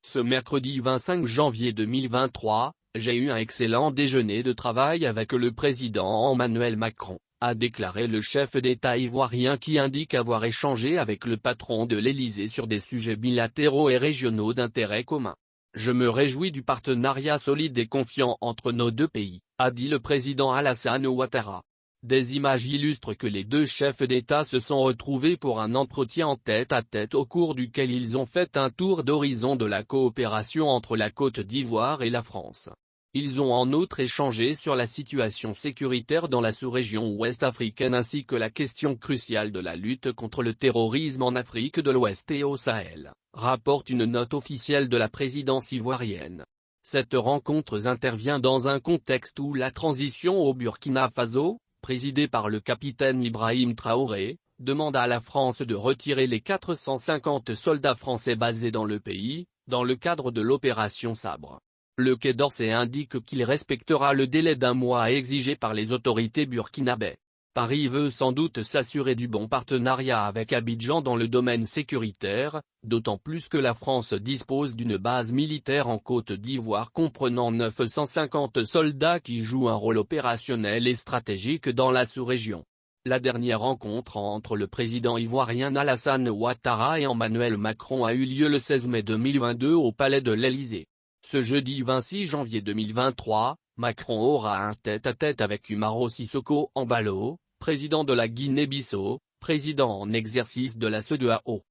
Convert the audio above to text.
Ce mercredi 25 janvier 2023, j'ai eu un excellent déjeuner de travail avec le président Emmanuel Macron, a déclaré le chef d'État ivoirien qui indique avoir échangé avec le patron de l'Élysée sur des sujets bilatéraux et régionaux d'intérêt commun. Je me réjouis du partenariat solide et confiant entre nos deux pays, a dit le président Alassane Ouattara. Des images illustrent que les deux chefs d'État se sont retrouvés pour un entretien en tête-à-tête au cours duquel ils ont fait un tour d'horizon de la coopération entre la Côte d'Ivoire et la France. Ils ont en outre échangé sur la situation sécuritaire dans la sous-région ouest africaine ainsi que la question cruciale de la lutte contre le terrorisme en Afrique de l'Ouest et au Sahel, rapporte une note officielle de la présidence ivoirienne. Cette rencontre intervient dans un contexte où la transition au Burkina Faso, présidée par le capitaine Ibrahim Traoré, demande à la France de retirer les 450 soldats français basés dans le pays, dans le cadre de l'opération Sabre. Le Quai d'Orsay indique qu'il respectera le délai d'un mois exigé par les autorités burkinabées. Paris veut sans doute s'assurer du bon partenariat avec Abidjan dans le domaine sécuritaire, d'autant plus que la France dispose d'une base militaire en Côte d'Ivoire comprenant 950 soldats qui jouent un rôle opérationnel et stratégique dans la sous-région. La dernière rencontre entre le président ivoirien Alassane Ouattara et Emmanuel Macron a eu lieu le 16 mai 2022 au palais de l'Élysée. Ce jeudi 26 janvier 2023, Macron aura un tête-à-tête avec Umaro Sissoko Embalo, président de la Guinée-Bissau, président en exercice de la CEDEAO.